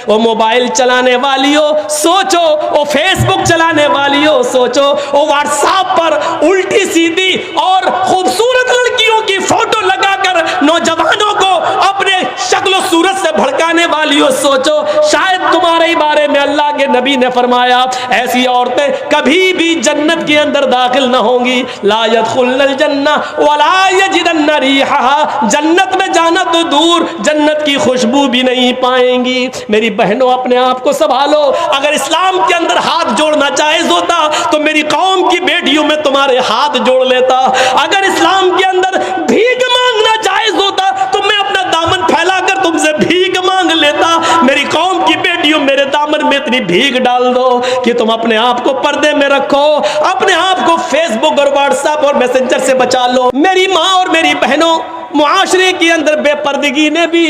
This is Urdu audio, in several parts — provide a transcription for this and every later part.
وہ موبائل چلانے والیوں سوچو، وہ فیس بک چلانے والیوں سوچو، وہ واٹس ایپ پر الٹی سیدھی اور خوبصورت لڑکیوں کی فوٹو لگا کر نوجوانوں کو اپنے شکل و صورت سے بھڑکانے والیوں سوچو، شاید تمہارے بارے میں اللہ کے نبی نے فرمایا ایسی عورتیں کبھی بھی جنت کے اندر داخل نہ ہوں گی، لا يدخلن الجنہ ولا یجدن ریحها، جنت میں جانا تو دور جنت کی خوشبو بھی نہیں پائیں گی۔ میری بہنوں اپنے آپ کو سنبھالو، اگر اسلام کے اندر ہاتھ جوڑنا جائز ہوتا تو میری قوم کی بیٹیوں میں تمہارے ہاتھ جوڑ لیتا، اگر اسلام کے اندر بھیک مانگنا جائز ہوتا تو میں اپنا دامن پھیلا کر تم سے بھیک مانگ لیتا۔ میری قوم کی بیٹیوں میرے دامن میں اتنی بھیک ڈال دو کہ تم اپنے آپ کو پردے میں رکھو، اپنے آپ کو فیس بک اور واٹس ایپ اور میسنجر سے بچا لو۔ میری ماں اور میری بہنوں، معاشرے کے اندر بے پردگی نے بھی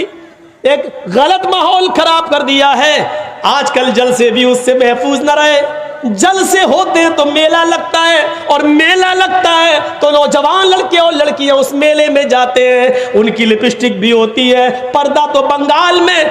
ایک غلط ماحول خراب کر دیا ہے، آج کل جلسے بھی اس سے محفوظ نہ رہے۔ جلسے ہوتے ہیں تو میلہ لگتا ہے، اور میلہ لگتا ہے تو نوجوان لڑکے اور لڑکیاں اس میلے میں جاتے ہیں، ان کی لپسٹک بھی ہوتی ہے، پردہ تو بنگال میں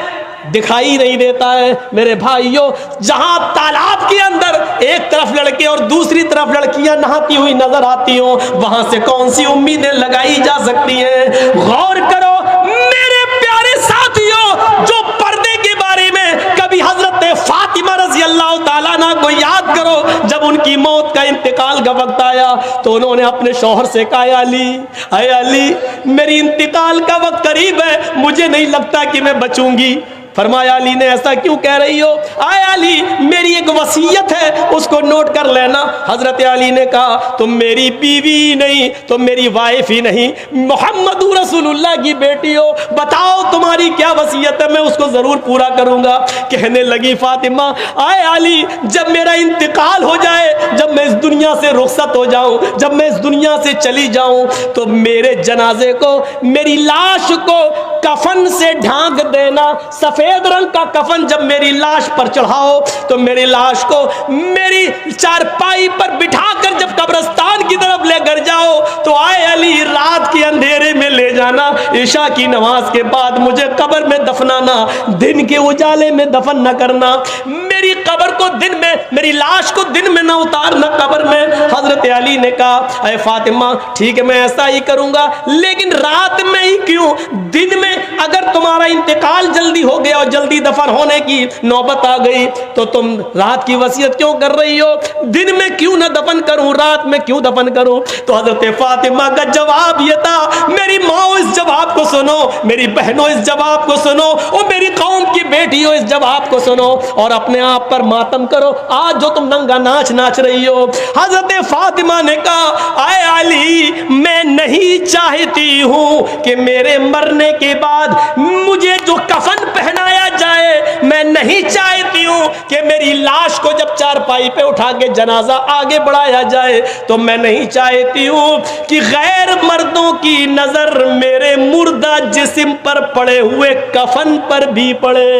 دکھائی نہیں دیتا ہے۔ میرے بھائیوں، جہاں تالاب کے اندر ایک طرف لڑکے اور دوسری طرف لڑکیاں نہاتی ہوئی نظر آتی ہوں، وہاں سے کون سی امیدیں لگائی جا سکتی ہیں؟ غور کرو میرے پیارے ساتھیوں، جو پردے کے بارے میں کبھی حضرت فاطمہ رضی اللہ تعالیٰ عنہ کو یاد کرو، جب ان کی موت کا انتقال کا وقت آیا تو انہوں نے اپنے شوہر سے کہا اے علی میری انتقال کا وقت قریب ہے، مجھے نہیں لگتا کہ میں بچوں گی۔ فرمایا علی نے ایسا کیوں کہہ رہی ہو؟ اے علی میری ایک وصیت ہے، اس کو نوٹ کر لینا۔ حضرت علی نے کہا تم میری بیوی نہیں، تم میری وائف ہی نہیں، محمد رسول اللہ کی بیٹی ہو، بتاؤ تمہاری کیا وصیت ہے، میں اس کو ضرور پورا کروں گا۔ کہنے لگی فاطمہ اے علی جب میرا انتقال ہو جائے، جب میں اس دنیا سے رخصت ہو جاؤں، جب میں اس دنیا سے چلی جاؤں تو میرے جنازے کو، میری لاش کو کفن سے ڈھانک دینا، سفید رنگ کا کفن جب میری لاش پر چڑھاؤ تو میری لاش کو میری چارپائی پر بٹھا کر جب قبرستان کی طرف لے کر جاؤ تو آئے علی رات کے اندھیرے میں لے جانا، عشاء کی نماز کے بعد مجھے قبر میں دفنانا، دن کے اجالے میں دفن نہ کرنا، میری قبر کو دن میں، میری لاش کو دن میں نہ اتارنا قبر میں۔ حضرت علی نے کہا اے فاطمہ ٹھیک ہے میں ایسا ہی کروں گا، لیکن رات میں ہی کیوں؟ دن میں اگر تمہارا انتقال جلدی ہو گیا اور جلدی دفن ہونے کی نوبت آ گئی تو تم رات کی وصیت کیوں کر رہی ہو؟ دن میں کیوں نہ دفن کروں، رات میں کیوں دفن کروں؟ تو حضرت فاطمہ کا جواب یہ تھا، میری ماں اس جواب کو سنو، میری بہنوں اس جواب کو سنو، اور میری قوم کی بیٹیوں اس جواب کو سنو، اور اپنے آپ پر ماتم کرو آج جو تم ننگا ناچ ناچ رہی ہو۔ حضرت فاطمہ نے کہا اے علی میں نہیں چاہتی ہوں کہ میرے مرنے کے بعد مجھے جو کفن پہنایا جائے، میں نہیں چاہتی ہوں کہ میری لاش کو جب چارپائی پہ اٹھا کے جنازہ آگے بڑھایا جائے تو میں نہیں چاہتی ہوں کہ غیر مردوں کی نظر میرے مردہ جسم پر پڑے ہوئے کفن پر بھی پڑے،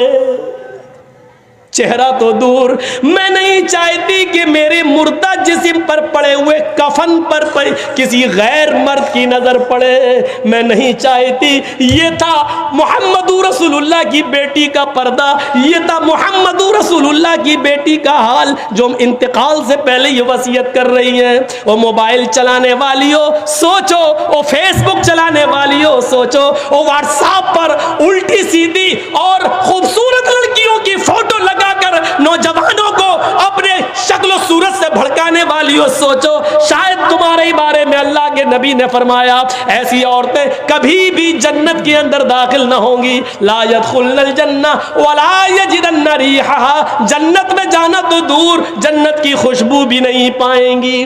چہرہ تو دور، میں نہیں چاہتی کہ میرے مردہ جسم پر پڑے ہوئے کفن پر کسی غیر مرد کی نظر پڑے، میں نہیں چاہتی۔ یہ تھا محمد رسول اللہ کی بیٹی کا پردہ، یہ تھا محمد رسول اللہ کی بیٹی کا حال جو انتقال سے پہلے یہ وصیت کر رہی ہیں۔ وہ موبائل چلانے والیوں سوچو، وہ فیس بک چلانے والیوں سوچو، وہ واٹس ایپ پر الٹی سیدھی اور خوبصورت لڑکیوں کی فوٹو لگا کر نوجوانوں کو اپنے شکل و صورت سے بھڑکانے والیوں سوچو، شاید تمہارے بارے میں اللہ کے نبی نے فرمایا ایسی عورتیں کبھی بھی جنت کے اندر داخل نہ ہوں گی، لا يدخلن الجنہ ولا یجدن ریحها، جنت میں جانا تو دور جنت کی خوشبو بھی نہیں پائیں گی۔